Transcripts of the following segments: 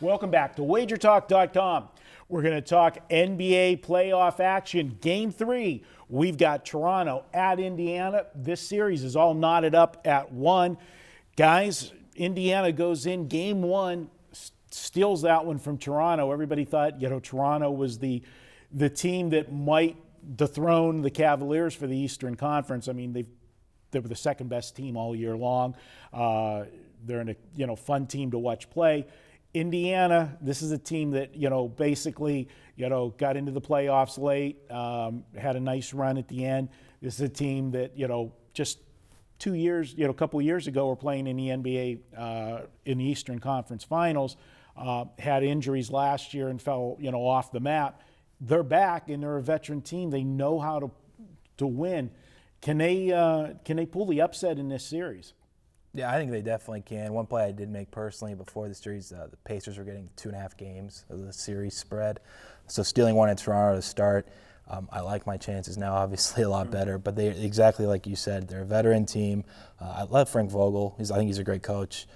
Welcome back to WagerTalk.com. We're going to talk NBA playoff action. Game 3, we've got Toronto at Indiana. This series is all knotted up at 1. Guys, Indiana goes in Game 1, steals that one from Toronto. Everybody thought, Toronto was the team that might dethrone the Cavaliers for the Eastern Conference. I mean, they were the second best team all year long. They're a fun team to watch play. Indiana, this is a team that, basically, got into the playoffs late, had a nice run at the end. This is a team that, just 2 years, a couple of years ago, were playing in the NBA in the Eastern Conference Finals, had injuries last year and fell, off the map. They're back and they're a veteran team. They know how to win. Can they pull the upset in this series? Yeah, I think they definitely can. One play I did make personally before the series, the Pacers were getting 2.5 games of the series spread. So stealing one in Toronto to start, I like my chances now, obviously a lot better. But they, exactly like you said, they're a veteran team. I love Frank Vogel. I think he's a great coach.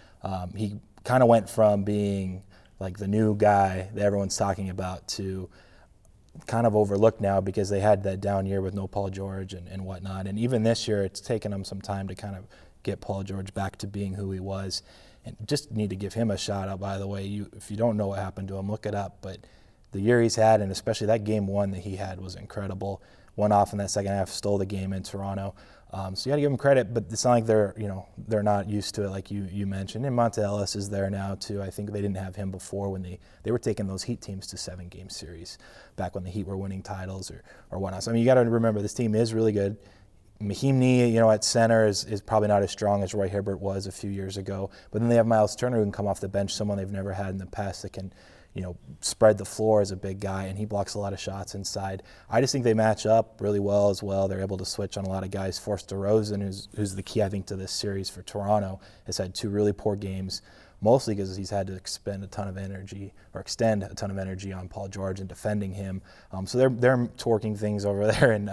He kind of went from being like the new guy that everyone's talking about to kind of overlooked now because they had that down year with no Paul George and whatnot. And even this year, it's taken them some time to kind of get Paul George back to being who he was. And just need to give him a shout out, by the way. If you don't know what happened to him, look it up. But the year he's had, and especially that game 1 that he had, was incredible. Went off in that second half, stole the game in Toronto. So you got to give him credit, but it's not like they're not used to it, like you mentioned. And Monte Ellis is there now too. I think they didn't have him before when they were taking those Heat teams to 7-game series back when the Heat were winning titles or whatnot. So I mean, you got to remember this team is really good. Mahimni, at center is probably not as strong as Roy Hibbert was a few years ago. But then they have Miles Turner who can come off the bench, someone they've never had in the past that can, spread the floor as a big guy, and he blocks a lot of shots inside. I just think they match up really well as well. They're able to switch on a lot of guys. Forrest DeRozan, who's the key, I think, to this series for Toronto, has had 2 really poor games, mostly because he's had to extend a ton of energy on Paul George and defending him. So they're torquing things over there in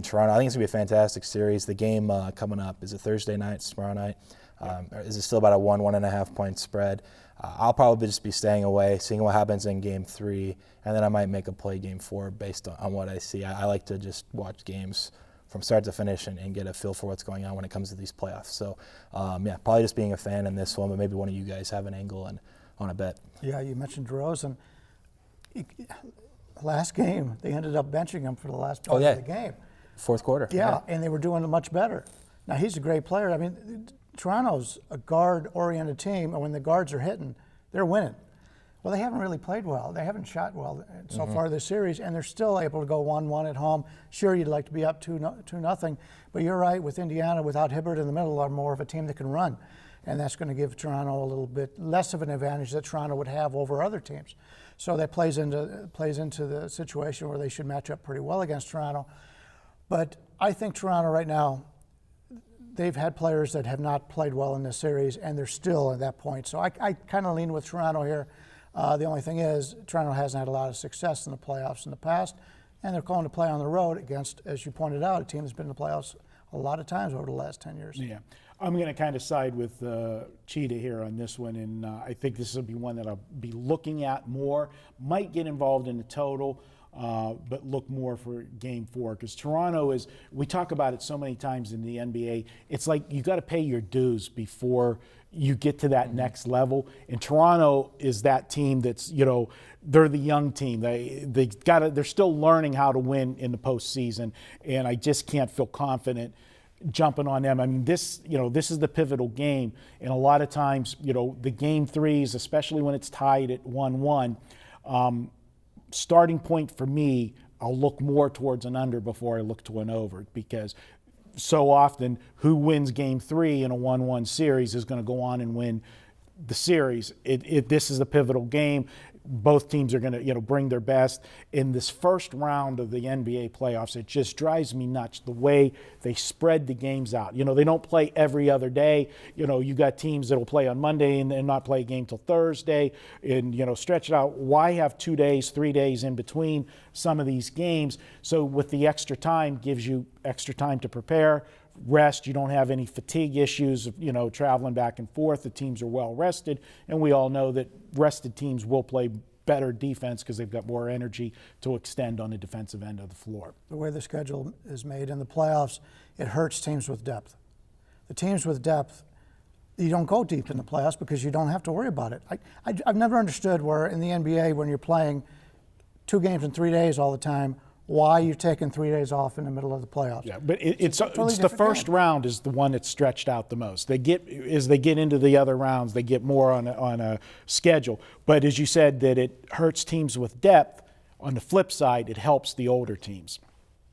Toronto. I think it's going to be a fantastic series. The game coming up, is it Thursday night, tomorrow night? Is it still about a 1.5 point spread? I'll probably just be staying away, seeing what happens in Game 3, and then I might make a play Game 4 based on what I see. I like to just watch games from start to finish and get a feel for what's going on when it comes to these playoffs. So, probably just being a fan in this one, but maybe one of you guys have an angle on a bet. Yeah, you mentioned DeRozan. Last game, they ended up benching him for the last part of the game. Fourth quarter. Yeah, and they were doing it much better. Now, he's a great player. I mean, Toronto's a guard-oriented team, and when the guards are hitting, they're winning. Well, they haven't really played well. They haven't shot well so far this series, and they're still able to go 1-1 at home. Sure, you'd like to be up 2-0, but you're right, with Indiana, without Hibbert in the middle, are more of a team that can run, and that's going to give Toronto a little bit less of an advantage that Toronto would have over other teams. So that plays into the situation where they should match up pretty well against Toronto. But I think Toronto right now, they've had players that have not played well in this series, and they're still at that point. So I kind of lean with Toronto here. The only thing is, Toronto hasn't had a lot of success in the playoffs in the past, and they're going to play on the road against, as you pointed out, a team that's been in the playoffs a lot of times over the last 10 years. Yeah. I'm going to kind of side with Cheetah here on this one, and I think this will be one that I'll be looking at more. Might get involved in the total, but look more for Game 4, because Toronto is, we talk about it so many times in the NBA, it's like you got to pay your dues before you get to that next level. And Toronto is that team that's, they're the young team. They're still learning how to win in the postseason, and I just can't feel confident jumping on them. I mean, this is the pivotal game, and a lot of times, the Game 3s, especially when it's tied at 1-1, starting point for me, I'll look more towards an under before I look to an over, because so often who wins Game 3 in a 1-1 series is going to go on and win the series. This is a pivotal game. Both teams are going to, bring their best. In this first round of the NBA playoffs, it just drives me nuts the way they spread the games out. They don't play every other day. You got teams that will play on Monday and not play a game till Thursday, and stretch it out. Why have 2 days, 3 days in between some of these games? So with the extra time, gives you extra time to prepare rest. You don't have any fatigue issues of, traveling back and forth. The teams are well rested, and we all know that rested teams will play better defense because they've got more energy to extend on the defensive end of the floor. The way the schedule is made in the playoffs, it hurts teams with depth. The teams with depth, you don't go deep in the playoffs because you don't have to worry about it. I've never understood where in the NBA, when you're playing 2 games in 3 days all the time, why you're taking 3 days off in the middle of the playoffs. Yeah, but it's totally the different first game. round is the one that's stretched out the most. As they get into the other rounds, they get more on a schedule. But as you said, that it hurts teams with depth. On the flip side, it helps the older teams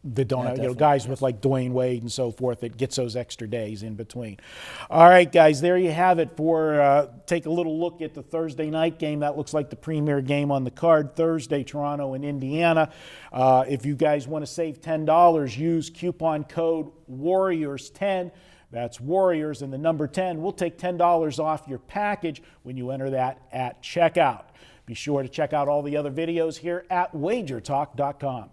that don't have, guys with like Dwayne Wade and so forth, that gets those extra days in between. All right, guys, there you have it for take a little look at the Thursday night game. That looks like the premier game on the card Thursday, Toronto and Indiana. If you guys want to save $10, use coupon code WARRIORS10. That's Warriors and the number 10. We'll take $10 off your package when you enter that at checkout. Be sure to check out all the other videos here at WagerTalk.com.